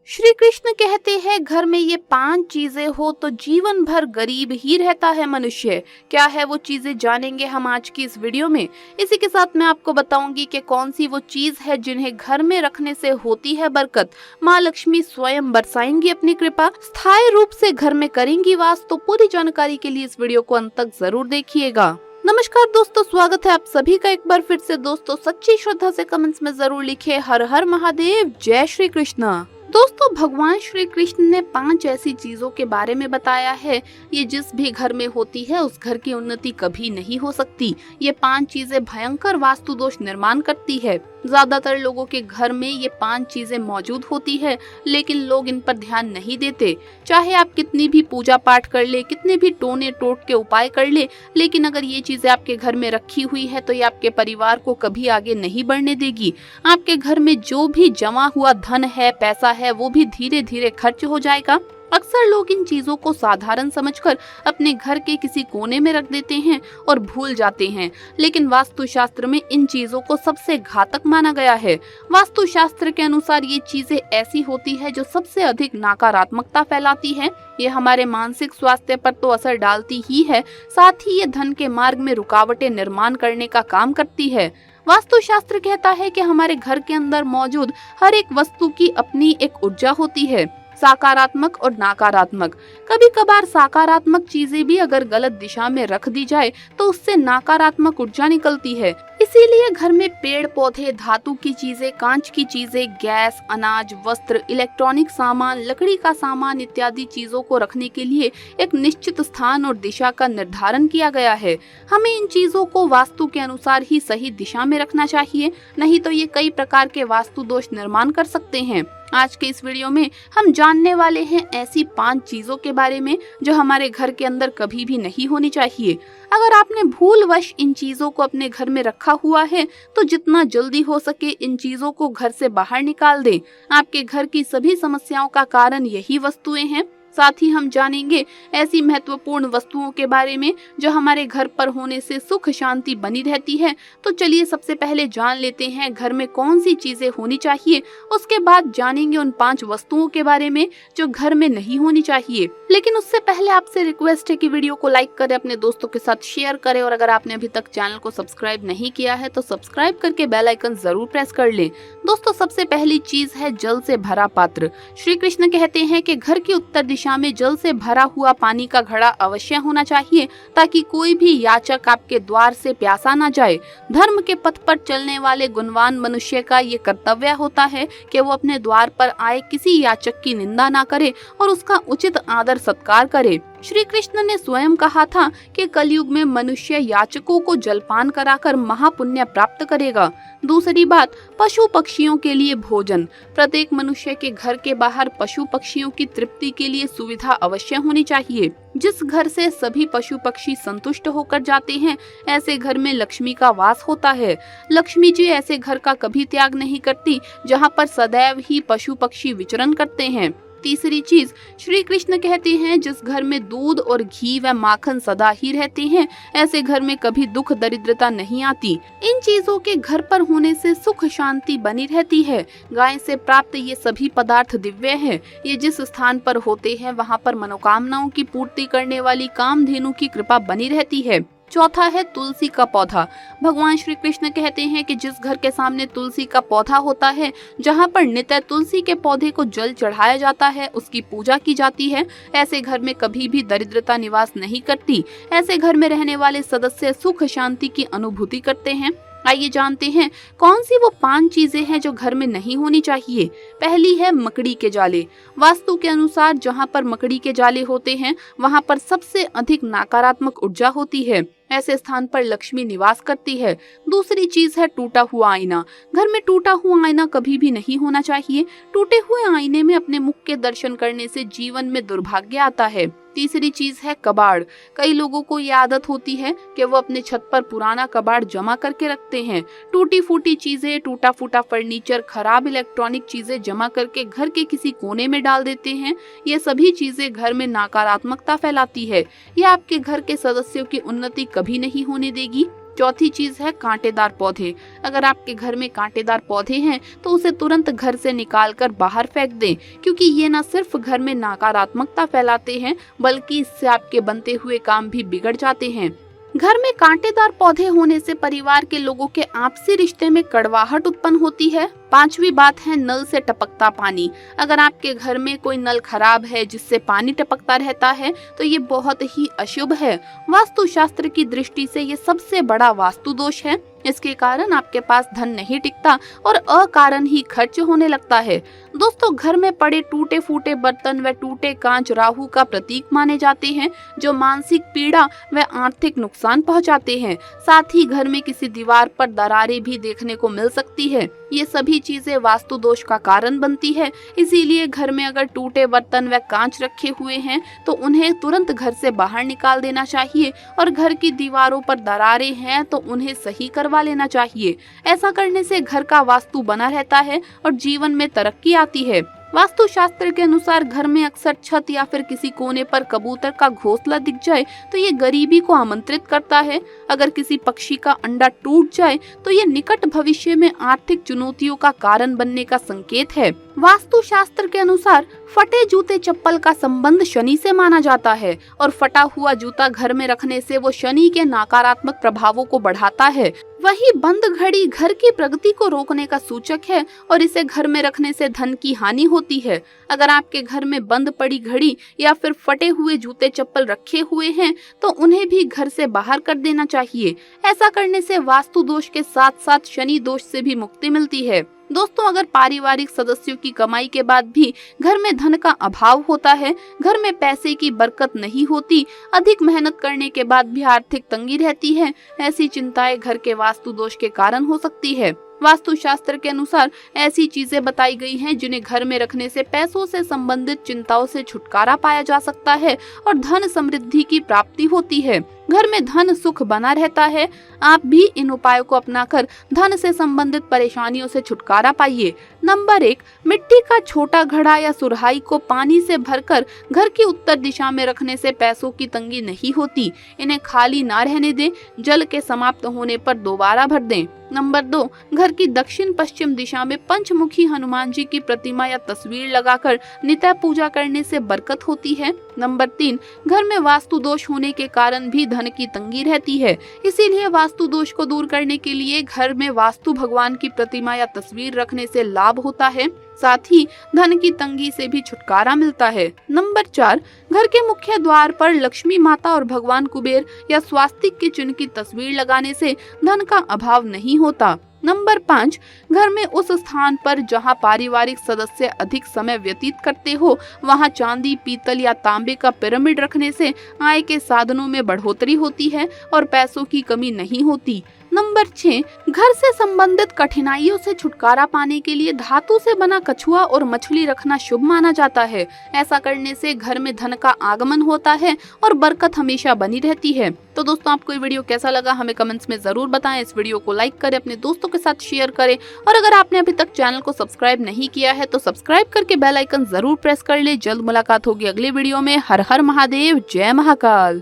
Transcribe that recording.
श्री कृष्ण कहते हैं घर में ये 5 चीजें हो तो जीवन भर गरीब ही रहता है मनुष्य। क्या है वो चीजें, जानेंगे हम आज की इस वीडियो में। इसी के साथ मैं आपको बताऊंगी कि कौन सी वो चीज है जिन्हें घर में रखने से होती है बरकत। माँ लक्ष्मी स्वयं बरसाएंगी अपनी कृपा, स्थायी रूप से घर में करेंगी वास। तो पूरी जानकारी के लिए इस वीडियो को अंत तक जरूर देखिएगा। नमस्कार दोस्तों, स्वागत है आप सभी का एक बार फिर से। दोस्तों सच्ची श्रद्धा से कमेंट्स में जरूर लिखिए हर हर महादेव, जय श्री कृष्ण। दोस्तों भगवान श्री कृष्ण ने 5 ऐसी चीजों के बारे में बताया है, ये जिस भी घर में होती है उस घर की उन्नति कभी नहीं हो सकती। ये 5 चीजें भयंकर वास्तु दोष निर्माण करती है। ज्यादातर लोगों के घर में ये 5 चीजें मौजूद होती है, लेकिन लोग इन पर ध्यान नहीं देते। चाहे आप कितनी भी पूजा पाठ कर ले, कितने भी टोने टोट के उपाय कर ले, लेकिन अगर ये चीजें आपके घर में रखी हुई है तो ये आपके परिवार को कभी आगे नहीं बढ़ने देगी। आपके घर में जो भी जमा हुआ धन है, पैसा है, वो भी धीरे धीरे खर्च हो जाएगा। अक्सर लोग इन चीजों को साधारण समझकर अपने घर के किसी कोने में रख देते हैं और भूल जाते हैं, लेकिन वास्तुशास्त्र में इन चीजों को सबसे घातक माना गया है। वास्तुशास्त्र के अनुसार ये चीजें ऐसी होती है जो सबसे अधिक नकारात्मकता फैलाती है। ये हमारे मानसिक स्वास्थ्य पर तो असर डालती ही है, साथ ही ये धन के मार्ग में रुकावटें निर्माण करने का काम करती है। वास्तुशास्त्र कहता है कि हमारे घर के अंदर मौजूद हर एक वस्तु की अपनी एक ऊर्जा होती है, सकारात्मक और नकारात्मक। कभी कभार सकारात्मक चीजें भी अगर गलत दिशा में रख दी जाए तो उससे नकारात्मक ऊर्जा निकलती है। इसीलिए घर में पेड़ पौधे, धातु की चीजें, कांच की चीजें, गैस, अनाज, वस्त्र, इलेक्ट्रॉनिक सामान, लकड़ी का सामान इत्यादि चीजों को रखने के लिए एक निश्चित स्थान और दिशा का निर्धारण किया गया है। हमें इन चीजों को वास्तु के अनुसार ही सही दिशा में रखना चाहिए, नहीं तो ये कई प्रकार के वास्तु दोष निर्माण कर सकते हैं। आज के इस वीडियो में हम जानने वाले हैं ऐसी 5 चीजों के बारे में जो हमारे घर के अंदर कभी भी नहीं होनी चाहिए। अगर आपने भूलवश इन चीजों को अपने घर में रखा हुआ है तो जितना जल्दी हो सके इन चीजों को घर से बाहर निकाल दें। आपके घर की सभी समस्याओं का कारण यही वस्तुएं हैं। साथ ही हम जानेंगे ऐसी महत्वपूर्ण वस्तुओं के बारे में जो हमारे घर पर होने से सुख शांति बनी रहती है। तो चलिए सबसे पहले जान लेते हैं घर में कौन सी चीजें होनी चाहिए। उसके बाद जानेंगे उन 5 वस्तुओं के बारे में जो घर में नहीं होनी चाहिए। लेकिन उससे पहले आपसे रिक्वेस्ट है कि वीडियो को लाइक करें, अपने दोस्तों के साथ शेयर करें, और अगर आपने अभी तक चैनल को सब्सक्राइब नहीं किया है तो सब्सक्राइब करके बेल आइकन जरूर प्रेस कर लें। दोस्तों सबसे पहली चीज है जल से भरा पात्र। श्री कृष्ण कहते हैं कि घर की उत्तर दिशा में जल से भरा हुआ पानी का घड़ा अवश्य होना चाहिए, ताकि कोई भी याचक आपके द्वार से प्यासा ना जाए। धर्म के पथ पर चलने वाले गुणवान मनुष्य का ये कर्तव्य होता है कि वो अपने द्वार पर आए किसी याचक की निंदा ना करे और उसका उचित आदर सत्कार करे। श्री कृष्ण ने स्वयं कहा था कि कलयुग में मनुष्य याचकों को जलपान कराकर महापुण्य प्राप्त करेगा। दूसरी बात, पशु पक्षियों के लिए भोजन। प्रत्येक मनुष्य के घर के बाहर पशु पक्षियों की तृप्ति के लिए सुविधा अवश्य होनी चाहिए। जिस घर से सभी पशु पक्षी संतुष्ट होकर जाते हैं, ऐसे घर में लक्ष्मी का वास होता है। लक्ष्मी जी ऐसे घर का कभी त्याग नहीं करती जहाँ पर सदैव ही पशु पक्षी विचरण करते हैं। तीसरी चीज, श्री कृष्ण कहते हैं जिस घर में दूध और घी व माखन सदा ही रहते हैं, ऐसे घर में कभी दुख दरिद्रता नहीं आती। इन चीजों के घर पर होने से सुख शांति बनी रहती है। गाय से प्राप्त ये सभी पदार्थ दिव्य हैं। ये जिस स्थान पर होते हैं वहाँ पर मनोकामनाओं की पूर्ति करने वाली कामधेनु की कृपा बनी रहती है। चौथा है तुलसी का पौधा। भगवान श्री कृष्ण कहते हैं कि जिस घर के सामने तुलसी का पौधा होता है, जहाँ पर नित्य तुलसी के पौधे को जल चढ़ाया जाता है, उसकी पूजा की जाती है, ऐसे घर में कभी भी दरिद्रता निवास नहीं करती। ऐसे घर में रहने वाले सदस्य सुख शांति की अनुभूति करते हैं। आइए जानते हैं कौन सी वो 5 चीजें हैं जो घर में नहीं होनी चाहिए। पहली है मकड़ी के जाले। वास्तु के अनुसार जहाँ पर मकड़ी के जाले होते हैं वहाँ पर सबसे अधिक नकारात्मक ऊर्जा होती है। ऐसे स्थान पर लक्ष्मी निवास करती है। दूसरी चीज है टूटा हुआ आईना। घर में टूटा हुआ आईना कभी भी नहीं होना चाहिए। टूटे हुए आईने में अपने मुख के दर्शन करने से जीवन में दुर्भाग्य आता है। तीसरी चीज है कबाड़। कई लोगों को ये आदत होती है कि वो अपने छत पर पुराना कबाड़ जमा करके रखते हैं। टूटी फूटी चीजें, टूटा फूटा फर्नीचर, खराब इलेक्ट्रॉनिक चीजें जमा करके घर के किसी कोने में डाल देते हैं। ये सभी चीजें घर में नकारात्मकता फैलाती है। ये आपके घर के सदस्यों की उन्नति कभी नहीं होने देगी। चौथी चीज है कांटेदार पौधे। अगर आपके घर में कांटेदार पौधे हैं तो उसे तुरंत घर से निकाल कर बाहर फेंक दें, क्योंकि ये न सिर्फ घर में नकारात्मकता फैलाते हैं बल्कि इससे आपके बनते हुए काम भी बिगड़ जाते हैं। घर में कांटेदार पौधे होने से परिवार के लोगों के आपसी रिश्ते में कड़वाहट उत्पन्न होती है। पांचवी बात है नल से टपकता पानी। अगर आपके घर में कोई नल खराब है जिससे पानी टपकता रहता है तो ये बहुत ही अशुभ है। वास्तुशास्त्र की दृष्टि से ये सबसे बड़ा वास्तु दोष है। इसके कारण आपके पास धन नहीं टिकता और अकारण ही खर्च होने लगता है। दोस्तों, घर में पड़े टूटे फूटे बर्तन व टूटे कांच राहु का प्रतीक माने जाते हैं, जो मानसिक पीड़ा व आर्थिक नुकसान पहुंचाते हैं। साथ ही घर में किसी दीवार पर दरारें भी देखने को मिल सकती है। ये सभी चीजें वास्तु दोष का कारण बनती है। इसीलिए घर में अगर टूटे बर्तन व कांच रखे हुए हैं तो उन्हें तुरंत घर से बाहर निकाल देना चाहिए और घर की दीवारों पर दरारें हैं तो उन्हें सही करवा लेना चाहिए। ऐसा करने से घर का वास्तु बना रहता है और जीवन में तरक्की आती है। वास्तुशास्त्र के अनुसार घर में अक्सर छत या फिर किसी कोने पर कबूतर का घोंसला दिख जाए तो ये गरीबी को आमंत्रित करता है। अगर किसी पक्षी का अंडा टूट जाए तो ये निकट भविष्य में आर्थिक चुनौतियों का कारण बनने का संकेत है। वास्तुशास्त्र के अनुसार फटे जूते चप्पल का संबंध शनि से माना जाता है और फटा हुआ जूता घर में रखने से वो शनि के नकारात्मक प्रभावों को बढ़ाता है। वही बंद घड़ी घर की प्रगति को रोकने का सूचक है और इसे घर में रखने से धन की हानि होती है। अगर आपके घर में बंद पड़ी घड़ी या फिर फटे हुए जूते चप्पल रखे हुए हैं तो उन्हें भी घर से बाहर कर देना चाहिए। ऐसा करने से वास्तु दोष के साथ साथ शनि दोष से भी मुक्ति मिलती है। दोस्तों, अगर पारिवारिक सदस्यों की कमाई के बाद भी घर में धन का अभाव होता है, घर में पैसे की बरकत नहीं होती, अधिक मेहनत करने के बाद भी आर्थिक तंगी रहती है, ऐसी चिंताएं घर के वास्तु दोष के कारण हो सकती है। वास्तुशास्त्र के अनुसार ऐसी चीजें बताई गई हैं जिन्हें घर में रखने से पैसों से संबंधित चिंताओं से छुटकारा पाया जा सकता है और धन समृद्धि की प्राप्ति होती है। घर में धन सुख बना रहता है। आप भी इन उपायों को अपनाकर धन से संबंधित परेशानियों से छुटकारा पाइए। नंबर 1, मिट्टी का छोटा घड़ा या सुराही को पानी से भरकर घर की उत्तर दिशा में रखने से पैसों की तंगी नहीं होती। इन्हें खाली ना रहने दें, जल के समाप्त होने पर दोबारा भर दें। नंबर 2, घर की दक्षिण पश्चिम दिशा में पंचमुखी हनुमान जी की प्रतिमा या तस्वीर लगाकर नित्य पूजा करने से बरकत होती है। नंबर 3, घर में वास्तु दोष होने के कारण भी धन की तंगी रहती है। इसीलिए वास्तु दोष को दूर करने के लिए घर में वास्तु भगवान की प्रतिमा या तस्वीर रखने से लाभ होता है, साथ ही धन की तंगी से भी छुटकारा मिलता है। नंबर 4, घर के मुख्य द्वार पर लक्ष्मी माता और भगवान कुबेर या स्वास्तिक के चिन्ह की तस्वीर लगाने से धन का अभाव नहीं होता। नंबर 5, घर में उस स्थान पर जहां पारिवारिक सदस्य अधिक समय व्यतीत करते हो वहां चांदी, पीतल या तांबे का पिरामिड रखने से आय के साधनों में बढ़ोतरी होती है और पैसों की कमी नहीं होती। नंबर 6, घर से संबंधित कठिनाइयों से छुटकारा पाने के लिए धातु से बना कछुआ और मछली रखना शुभ माना जाता है। ऐसा करने से घर में धन का आगमन होता है और बरकत हमेशा बनी रहती है। तो दोस्तों, आपको ये वीडियो कैसा लगा हमें कमेंट्स में जरूर बताएं। इस वीडियो को लाइक करें, अपने दोस्तों के साथ शेयर करें और अगर आपने अभी तक चैनल को सब्सक्राइब नहीं किया है तो सब्सक्राइब करके बेल आइकन जरूर प्रेस कर ले। जल्द मुलाकात होगी अगले वीडियो में। हर हर महादेव, जय महाकाल।